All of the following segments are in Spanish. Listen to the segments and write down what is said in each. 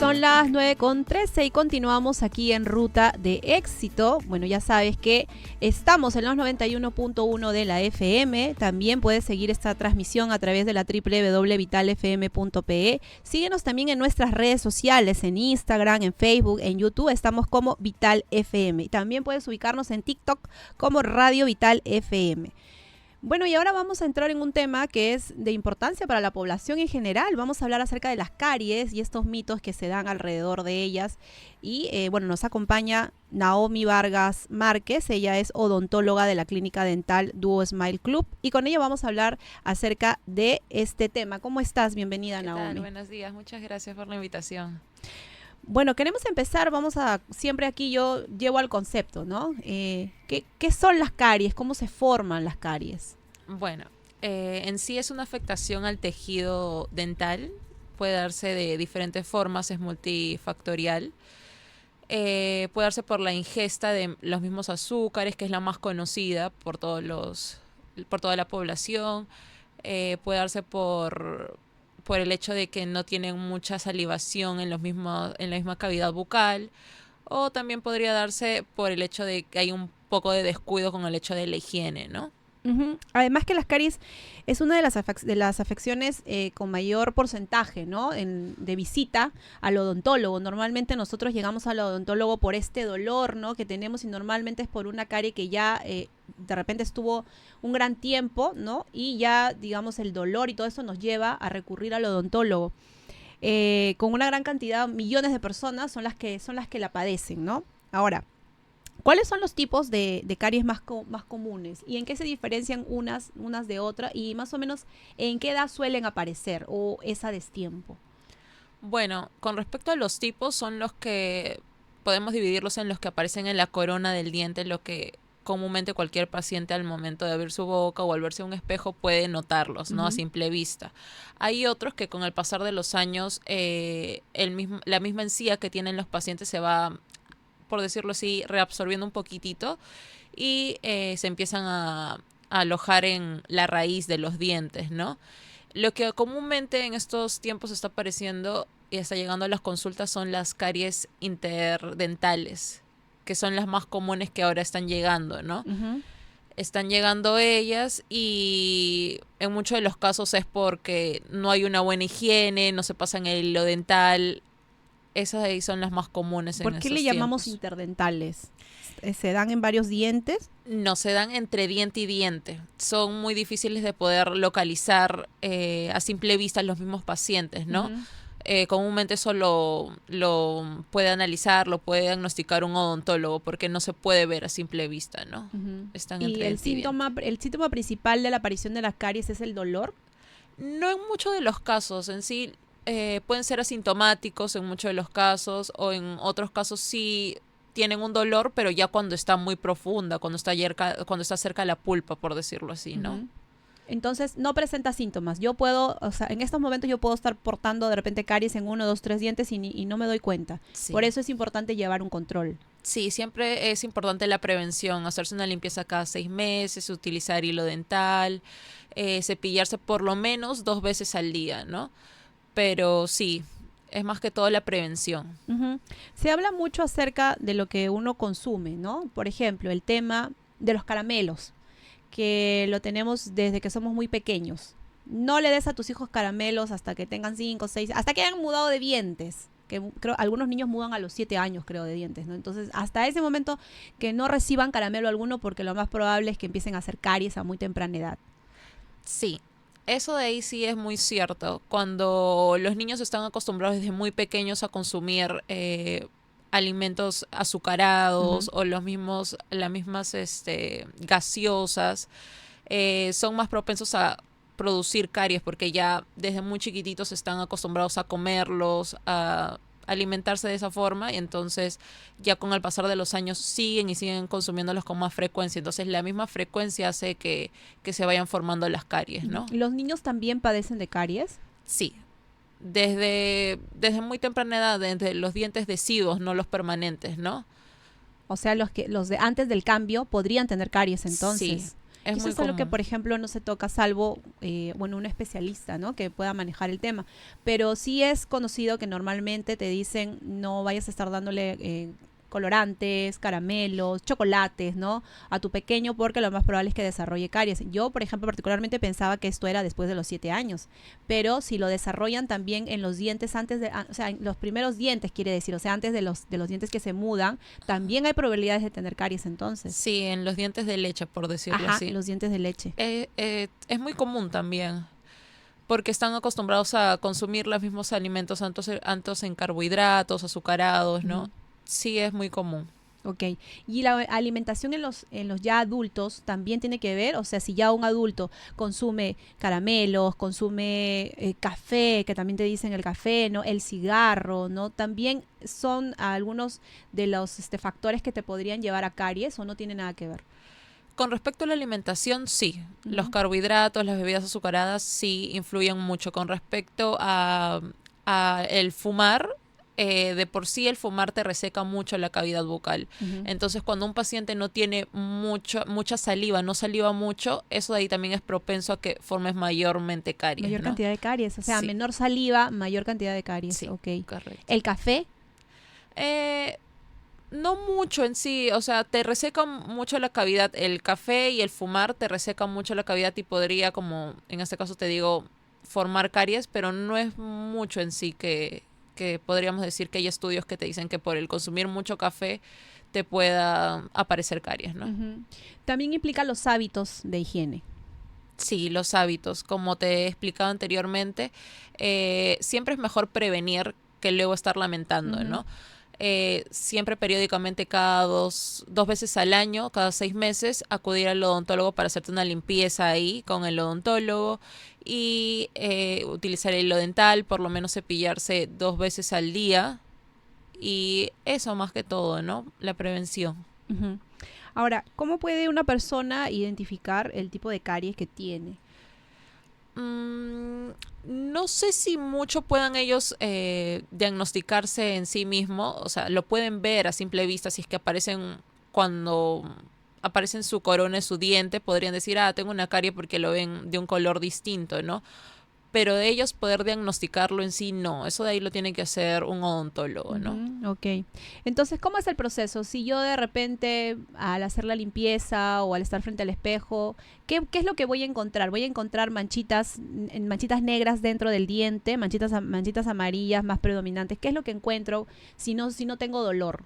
Son las 9:13 y continuamos aquí en Ruta de Éxito. Bueno, ya sabes que estamos en los 91.1 de la FM. También puedes seguir esta transmisión a través de la www.vitalfm.pe. Síguenos también en nuestras redes sociales, en Instagram, en Facebook, en YouTube. Estamos como Vital FM. También puedes ubicarnos en TikTok como Radio Vital FM. Bueno, y ahora vamos a entrar en un tema que es de importancia para la población en general. Vamos a hablar acerca de las caries y estos mitos que se dan alrededor de ellas. Y bueno, nos acompaña Naomi Vargas Márquez. Ella es odontóloga de la clínica dental Duo Smile Club. Y con ella vamos a hablar acerca de este tema. ¿Cómo estás? Bienvenida, Naomi. ¿Qué tal? Buenos días. Muchas gracias por la invitación. Bueno, queremos empezar, siempre aquí yo llevo al concepto, ¿no? ¿Qué son las caries? ¿Cómo se forman las caries? Bueno, en sí es una afectación al tejido dental, puede darse de diferentes formas, es multifactorial. Puede darse por la ingesta de los mismos azúcares, que es la más conocida por toda la población. Puede darse por el hecho de que no tienen mucha salivación en la misma cavidad bucal, o también podría darse por el hecho de que hay un poco de descuido con el hecho de la higiene, ¿no? Uh-huh. Además que las caries es una de las afecciones con mayor porcentaje, ¿no? De visita al odontólogo. Normalmente nosotros llegamos al odontólogo por este dolor, ¿no? Que tenemos, y normalmente es por una carie que ya de repente estuvo un gran tiempo, ¿no? Y ya, digamos, el dolor y todo eso nos lleva a recurrir al odontólogo. Con una gran cantidad, millones de personas son las que la padecen, ¿no? Ahora, ¿cuáles son los tipos de caries más comunes? ¿Y en qué se diferencian unas de otras? Y más o menos, ¿en qué edad suelen aparecer o es a destiempo? Bueno, con respecto a los tipos, son los que podemos dividirlos en los que aparecen en la corona del diente, lo que comúnmente cualquier paciente al momento de abrir su boca o al verse en un espejo puede notarlos, ¿no? Uh-huh. A simple vista. Hay otros que con el pasar de los años, la misma encía que tienen los pacientes se va, por decirlo así, reabsorbiendo un poquitito y se empiezan a alojar en la raíz de los dientes, ¿no? Lo que comúnmente en estos tiempos está apareciendo y está llegando a las consultas son las caries interdentales, que son las más comunes que ahora están llegando, ¿no? Uh-huh. Están llegando ellas y en muchos de los casos es porque no hay una buena higiene, no se pasan el hilo dental. Esas de ahí son las más comunes en estos tiempos. ¿Por qué le llamamos interdentales? ¿Se dan en varios dientes? No, se dan entre diente y diente. Son muy difíciles de poder localizar a simple vista los mismos pacientes, ¿no? Uh-huh. Comúnmente eso lo puede analizar, lo puede diagnosticar un odontólogo, porque no se puede ver a simple vista, ¿no? Uh-huh. Están ¿Y entre el síntoma principal de la aparición de las caries es el dolor? No en muchos de los casos. En sí pueden ser asintomáticos en muchos de los casos, o en otros casos sí tienen un dolor, pero ya cuando está muy profunda, cuando está cerca de la pulpa, por decirlo así, ¿no? Uh-huh. Entonces no presenta síntomas. Yo puedo, en estos momentos yo puedo estar portando de repente caries en 1, 2, 3 dientes y no me doy cuenta. Sí. Por eso es importante llevar un control. Sí, siempre es importante la prevención, hacerse una limpieza cada 6 meses, utilizar hilo dental, cepillarse por lo menos 2 veces al día, ¿no? Pero sí, es más que todo la prevención. Uh-huh. Se habla mucho acerca de lo que uno consume, ¿no? Por ejemplo, el tema de los caramelos, que lo tenemos desde que somos muy pequeños. No le des a tus hijos caramelos hasta que tengan 5, 6, hasta que hayan mudado de dientes. Que creo algunos niños mudan a los 7 años, creo, de dientes, ¿no? Entonces, hasta ese momento que no reciban caramelo alguno, porque lo más probable es que empiecen a hacer caries a muy temprana edad. Sí. Eso de ahí sí es muy cierto. Cuando los niños están acostumbrados desde muy pequeños a consumir alimentos azucarados, uh-huh, o las mismas gaseosas, son más propensos a producir caries, porque ya desde muy chiquititos están acostumbrados a comerlos, a alimentarse de esa forma, y entonces ya con el pasar de los años siguen consumiéndolos con más frecuencia. Entonces la misma frecuencia hace que se vayan formando las caries, ¿no? ¿Los niños también padecen de caries? Sí. Desde muy temprana edad, desde los dientes deciduos, no los permanentes, ¿no? O sea, los de antes del cambio podrían tener caries entonces. Sí. Es Y eso muy es algo que, común. por ejemplo, no se toca salvo, bueno, un especialista, ¿no? Que pueda manejar el tema. Pero sí es conocido que normalmente te dicen no vayas a estar dándole colorantes, caramelos, chocolates, ¿no? A tu pequeño porque lo más probable es que desarrolle caries. Yo, por ejemplo, particularmente pensaba que esto era después de los 7 años, pero si lo desarrollan también en los dientes antes de, o sea, en los primeros dientes quiere decir, o sea, antes de los dientes que se mudan, también hay probabilidades de tener caries entonces. Sí, en los dientes de leche, por decirlo Ajá, así. los dientes de leche. Es muy común también, porque están acostumbrados a consumir los mismos alimentos altos en carbohidratos, azucarados, ¿no? Ujú. Sí, es muy común. Ok. ¿Y la alimentación en los ya adultos también tiene que ver? O sea, si ya un adulto consume caramelos, consume café, que también te dicen el café, ¿no? El cigarro, ¿no? También son algunos de los factores que te podrían llevar a caries o no tiene nada que ver. Con respecto a la alimentación, sí. Los Ujú. carbohidratos, las bebidas azucaradas sí influyen mucho. Con respecto a el fumar, de por sí el fumar te reseca mucho la cavidad bucal. Ujú. Entonces, cuando un paciente no tiene mucha saliva, no saliva mucho, eso de ahí también es propenso a que formes mayormente caries, Mayor ¿no? cantidad de caries, o sea, Sí, menor saliva, mayor cantidad de caries, sí, ok. correcto. El café, Eh, no mucho en sí, o sea, te reseca mucho la cavidad. El café y el fumar te resecan mucho la cavidad y podría, como en este caso te digo, formar caries, pero no es mucho en sí que podríamos decir que hay estudios que te dicen que por el consumir mucho café te pueda aparecer caries, ¿no? ujú, también implica los hábitos de higiene. Sí, los hábitos, como te he explicado anteriormente, siempre es mejor prevenir que luego estar lamentando, Ujú. ¿no? Siempre periódicamente cada dos veces al año, cada 6 meses, acudir al odontólogo para hacerte una limpieza ahí con el odontólogo y utilizar el hilo dental, por lo menos cepillarse 2 veces al día y eso más que todo, ¿no? La prevención. Ujú. Ahora, ¿cómo puede una persona identificar el tipo de caries que tiene? Mm, no sé si mucho puedan ellos diagnosticarse en sí mismos, o sea, lo pueden ver a simple vista si es que aparecen cuando aparecen su corona en su diente, podrían decir, ah, tengo una carie porque lo ven de un color distinto, ¿no? Pero de ellos poder diagnosticarlo en sí, no, eso de ahí lo tiene que hacer un odontólogo, ¿no? Ujú, ok. Entonces, ¿cómo es el proceso? Si yo de repente, al hacer la limpieza o al estar frente al espejo, ¿qué es lo que voy a encontrar? Voy a encontrar manchitas, manchitas negras dentro del diente, manchitas, manchitas amarillas más predominantes. ¿Qué es lo que encuentro si no tengo dolor?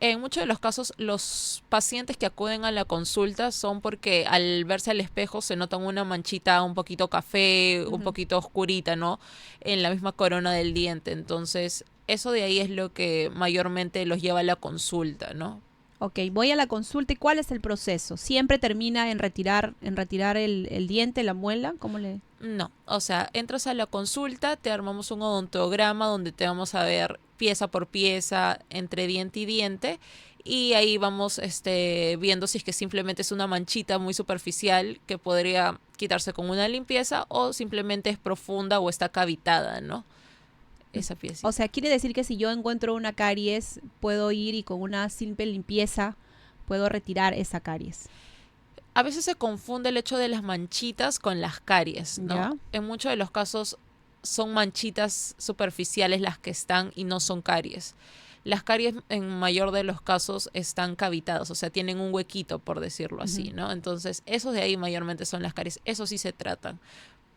En muchos de los casos, los pacientes que acuden a la consulta son porque al verse al espejo se notan una manchita un poquito café, un Ujú. poquito oscurita, ¿no? En la misma corona del diente. Entonces, eso de ahí es lo que mayormente los lleva a la consulta, ¿no? Ok, voy a la consulta y ¿cuál es el proceso? ¿Siempre termina en retirar el diente, la muela? ¿Cómo le...? No, o sea, entras a la consulta, te armamos un odontograma donde te vamos a ver pieza por pieza, entre diente y diente, y ahí vamos viendo si es que simplemente es una manchita muy superficial que podría quitarse con una limpieza o simplemente es profunda o está cavitada, ¿no? Esa O piecita. sea, quiere decir que si yo encuentro una caries, puedo ir y con una simple limpieza puedo retirar esa caries. A veces se confunde el hecho de las manchitas con las caries, ¿no? ¿Ya? En muchos de los casos son manchitas superficiales las que están y no son caries. Las caries en mayor de los casos están cavitadas, o sea, tienen un huequito, por decirlo así, Ujú. ¿no? Entonces, esos de ahí mayormente son las caries. Eso sí se tratan.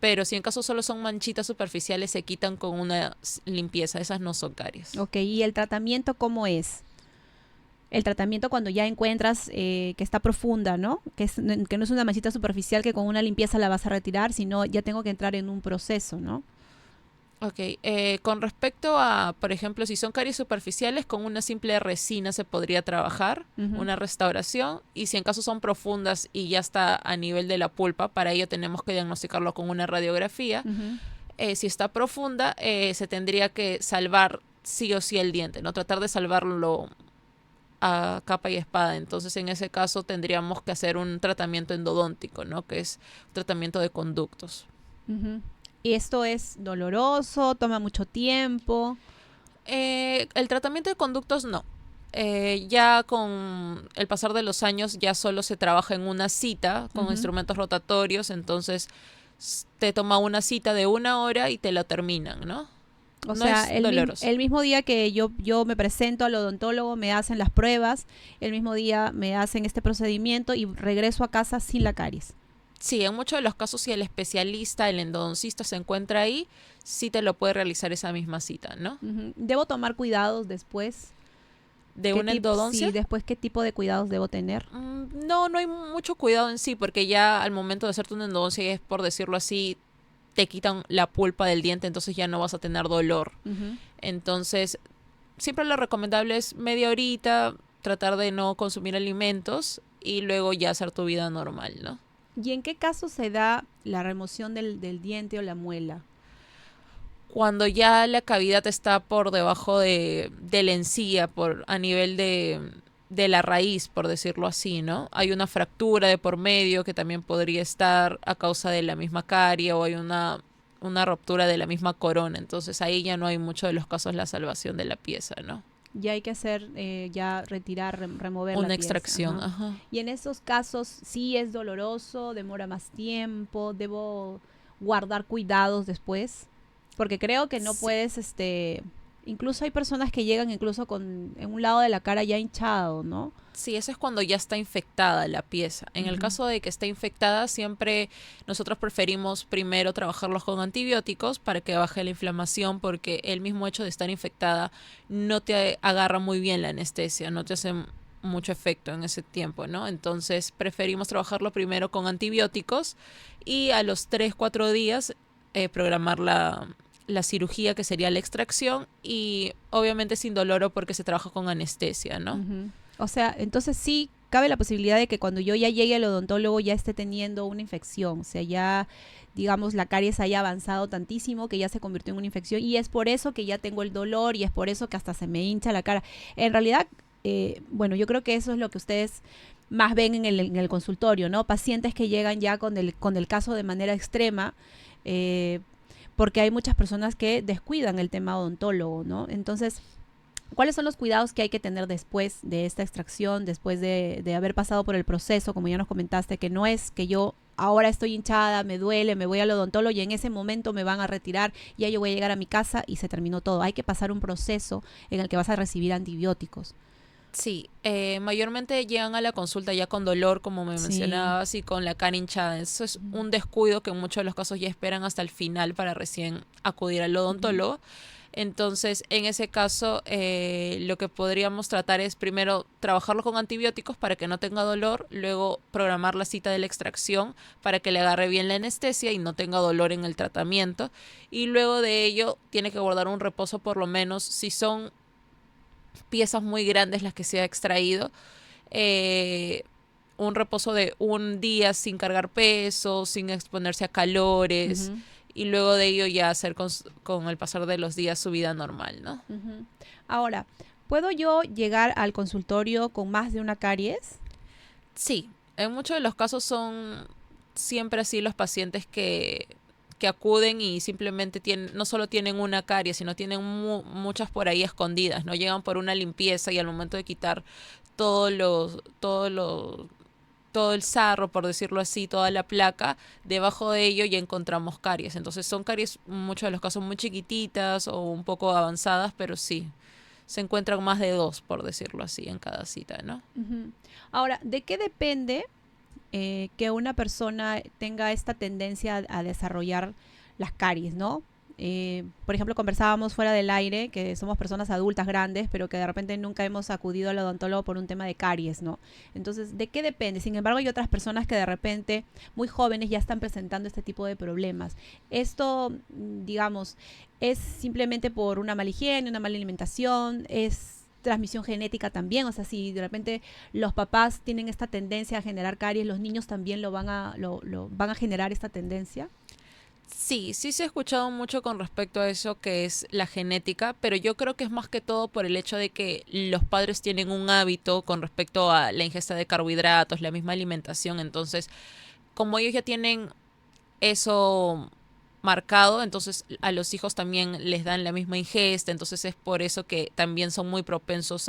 Pero si en caso solo son manchitas superficiales, se quitan con una limpieza. Esas no son caries. Ok, ¿y el tratamiento cómo es? El tratamiento cuando ya encuentras que está profunda, ¿no? Que no es una manchita superficial que con una limpieza la vas a retirar, sino ya tengo que entrar en un proceso, ¿no? Ok, con respecto a, por ejemplo, si son caries superficiales, con una simple resina se podría trabajar, Ujú, una restauración, y si en caso son profundas y ya está a nivel de la pulpa, para ello tenemos que diagnosticarlo con una radiografía. ujú. Si está profunda, se tendría que salvar sí o sí el diente, ¿no? Tratar de salvarlo a capa y espada. Entonces, en ese caso, tendríamos que hacer un tratamiento endodóntico, ¿no? Que es tratamiento de conductos. Ujú. Y esto es doloroso, toma mucho tiempo. El tratamiento de conductos no. Ya con el pasar de los años ya solo se trabaja en una cita con Ujú. instrumentos rotatorios, entonces te toma una cita de 1 hora y te lo terminan, ¿no? O No sea, es doloroso. el mismo día que yo me presento al odontólogo, me hacen las pruebas, el mismo día me hacen este procedimiento y regreso a casa sin la caries. Sí, en muchos de los casos, si el especialista, el endodoncista se encuentra ahí, sí te lo puede realizar esa misma cita, ¿no? Ujú. ¿Debo tomar cuidados después? De una Sí, endodoncia, después qué tipo de cuidados debo tener? no, no hay mucho cuidado en sí, porque ya al momento de hacerte una endodoncia, es por decirlo así, te quitan la pulpa del diente, entonces ya no vas a tener dolor. Ujú. Entonces, siempre lo recomendable es media horita, tratar de no consumir alimentos y luego ya hacer tu vida normal, ¿no? ¿Y en qué caso se da la remoción del diente o la muela? Cuando ya la cavidad está por debajo de la encía, a nivel de la raíz, por decirlo así, ¿no? Hay una fractura de por medio que también podría estar a causa de la misma carie, o hay una ruptura de la misma corona. Entonces ahí ya no hay mucho de los casos la salvación de la pieza, ¿no? Ya hay que hacer, ya retirar, remover la Una pieza. extracción, Ajá. ajá. Y en esos casos sí es doloroso, demora más tiempo, debo guardar cuidados después, porque creo que no Sí. puedes, incluso hay personas que llegan incluso con en un lado de la cara ya hinchado, ¿no? Sí, eso es cuando ya está infectada la pieza. En el Ujú. caso de que esté infectada, siempre nosotros preferimos primero trabajarlos con antibióticos para que baje la inflamación, porque el mismo hecho de estar infectada no te agarra muy bien la anestesia, no te hace mucho efecto en ese tiempo, ¿no? Entonces preferimos trabajarlo primero con antibióticos y a los 3, 4 días programar la cirugía, que sería la extracción, y obviamente sin dolor porque se trabaja con anestesia, ¿no? Ujú. O sea, entonces sí cabe la posibilidad de que cuando yo ya llegue al odontólogo ya esté teniendo una infección, o sea, ya digamos la caries haya avanzado tantísimo que ya se convirtió en una infección y es por eso que ya tengo el dolor y es por eso que hasta se me hincha la cara. En realidad, bueno, yo creo que eso es lo que ustedes más ven en el consultorio, ¿no? Pacientes que llegan ya con el caso de manera extrema, eh, porque hay muchas personas que descuidan el tema odontólogo, ¿no? Entonces, ¿cuáles son los cuidados que hay que tener después de esta extracción, después de haber pasado por el proceso, como ya nos comentaste, que no es que yo ahora estoy hinchada, me duele, me voy al odontólogo y en ese momento me van a retirar, ya yo voy a llegar a mi casa y se terminó todo? Hay que pasar un proceso en el que vas a recibir antibióticos. Sí, mayormente llegan a la consulta ya con dolor, como me Sí. mencionabas, y con la cara hinchada. Eso es un descuido que en muchos de los casos ya esperan hasta el final para recién acudir al Ujú. odontólogo. Entonces, en ese caso, lo que podríamos tratar es primero trabajarlo con antibióticos para que no tenga dolor, luego programar la cita de la extracción para que le agarre bien la anestesia y no tenga dolor en el tratamiento. Y luego de ello, tiene que guardar un reposo por lo menos, si son piezas muy grandes las que se ha extraído, eh, un reposo de 1 día sin cargar peso, sin exponerse a calores, Ujú. y luego de ello ya hacer con el pasar de los días su vida normal, ¿no? Ujú. Ahora, ¿puedo yo llegar al consultorio con más de una caries? Sí, en muchos de los casos son siempre así los pacientes que acuden y simplemente tienen, no solo tienen una carie, sino tienen muchas por ahí escondidas, ¿no? Llegan por una limpieza y al momento de quitar todos los todo el sarro, por decirlo así, toda la placa, debajo de ello ya encontramos caries. Entonces son caries, en muchos de los casos, muy chiquititas o un poco avanzadas, pero sí, se encuentran más de dos, por decirlo así, en cada cita, ¿no? Ujú. Ahora, ¿de qué depende que una persona tenga esta tendencia a desarrollar las caries, ¿no? Por ejemplo, conversábamos fuera del aire que somos personas adultas grandes, pero que de repente nunca hemos acudido al odontólogo por un tema de caries, ¿no? Entonces, ¿de qué depende? Sin embargo, hay otras personas que de repente, muy jóvenes, ya están presentando este tipo de problemas. Esto, digamos, es simplemente por una mala higiene, una mala alimentación, es transmisión genética también, o sea, si de repente los papás tienen esta tendencia a generar caries, los niños también lo van a generar esta tendencia. Sí, sí se ha escuchado mucho con respecto a eso que es la genética, pero yo creo que es más que todo por el hecho de que los padres tienen un hábito con respecto a la ingesta de carbohidratos, la misma alimentación. Entonces, como ellos ya tienen eso marcado, entonces a los hijos también les dan la misma ingesta, entonces es por eso que también son muy propensos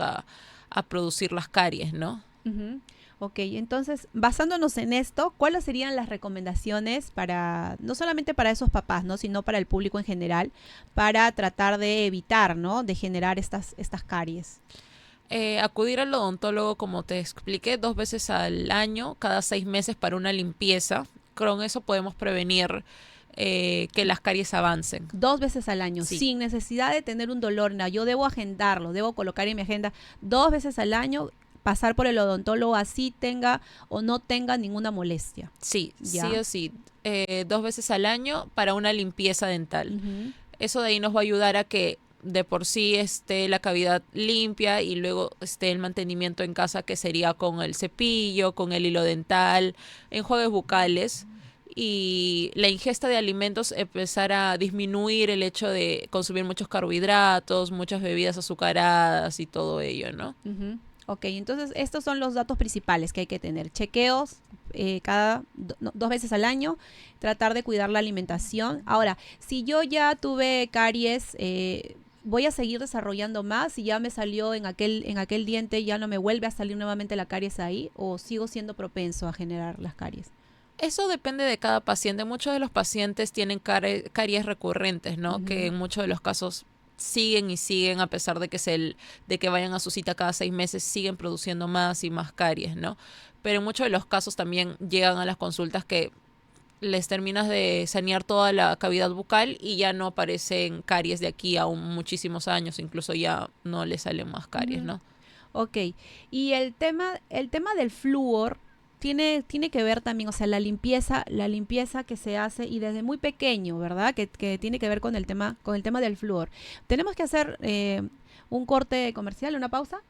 a producir las caries, ¿no? Ujú. Ok, entonces, basándonos en esto, ¿cuáles serían las recomendaciones para, no solamente para esos papás, ¿no? Sino para el público en general, para tratar de evitar, ¿no? De generar estas caries. Acudir al odontólogo, como te expliqué, 2 veces al año, cada 6 meses para una limpieza. Con eso podemos prevenir que las caries avancen. 2 veces al año, Sí, sin necesidad de tener un dolor. No, yo debo agendarlo, debo colocar en mi agenda 2 veces al año, pasar por el odontólogo así tenga o no tenga ninguna molestia. sí, sí ¿Ya? o sí. 2 veces al año para una limpieza dental. Ujú. Eso de ahí nos va a ayudar a que de por sí esté la cavidad limpia y luego esté el mantenimiento en casa, que sería con el cepillo, con el hilo dental, enjuagues bucales, y la ingesta de alimentos empezar a disminuir el hecho de consumir muchos carbohidratos, muchas bebidas azucaradas y todo ello, ¿no? Ujú. Ok, entonces estos son los datos principales que hay que tener. Chequeos cada 2 veces al año, tratar de cuidar la alimentación. Ahora, si yo ya tuve caries, voy a seguir desarrollando más. Si ya me salió en aquel diente, ya no me vuelve a salir nuevamente la caries ahí, o sigo siendo propenso a generar las caries. Eso depende de cada paciente. Muchos de los pacientes tienen caries recurrentes, ¿no? Que Ujú, en muchos de los casos siguen y siguen, a pesar de que vayan a su cita cada 6 meses, siguen produciendo más y más caries, ¿no? Pero en muchos de los casos también llegan a las consultas que les terminas de sanear toda la cavidad bucal y ya no aparecen caries de aquí a muchísimos años, incluso ya no les salen más caries, ujú. ¿no? Ok, y el tema del flúor tiene que ver también, o sea, la limpieza que se hace y desde muy pequeño, ¿verdad? Que tiene que ver con el tema del flúor. Tenemos que hacer un corte comercial, una pausa.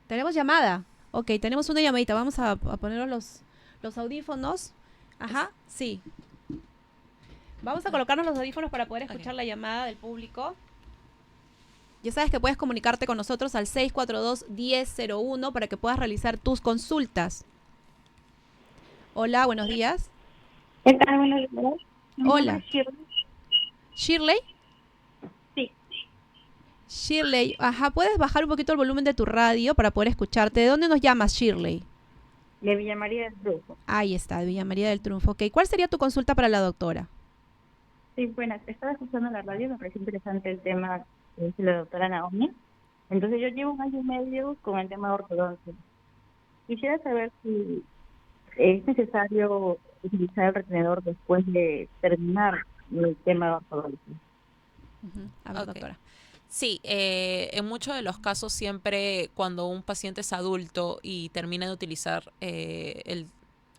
Tenemos llamada. Ok, tenemos una llamadita. Vamos a poner los audífonos. Es- Ajá, sí. Vamos a ah, colocarnos los audífonos para poder ok. escuchar la llamada del público. Ya sabes que puedes comunicarte con nosotros al 642-1001 para que puedas realizar tus consultas. Hola, buenos días. ¿Qué tal? Buenos días. Mi nombre Hola. es Shirley. Shirley. Sí, Shirley, ajá, ¿puedes bajar un poquito el volumen de tu radio para poder escucharte? ¿De dónde nos llamas, Shirley? de Villa María del Brujo. Ahí está, de Villa María del Triunfo. Ok, ¿cuál sería tu consulta para la doctora? Sí, buenas. Estaba escuchando la radio, me parece interesante el tema que dice la doctora Naomi. Entonces yo llevo 1 año y medio con el tema de ortodoncia. Quisiera saber si es necesario utilizar el retenedor después de terminar el tema de ortodoncia. Ujú. A ver, Ok. doctora. Sí, en muchos de los casos siempre cuando un paciente es adulto y termina de utilizar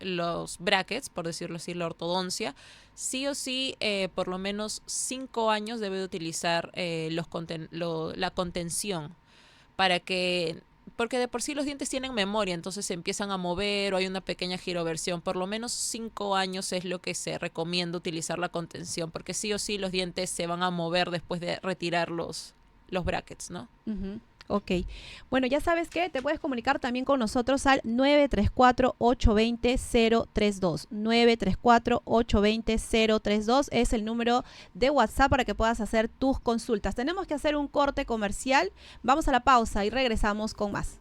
los brackets, por decirlo así, la ortodoncia, sí o sí, por lo menos 5 años debe de utilizar la contención para que, porque de por sí los dientes tienen memoria, entonces se empiezan a mover o hay una pequeña giroversión. Por lo menos 5 años es lo que se recomienda utilizar la contención, porque sí o sí los dientes se van a mover después de retirar los brackets, ¿no? Ujú. Ok. Bueno, ya sabes que te puedes comunicar también con nosotros al 934-820-032. 934-820-032 es el número de WhatsApp para que puedas hacer tus consultas. Tenemos que hacer un corte comercial. Vamos a la pausa y regresamos con más.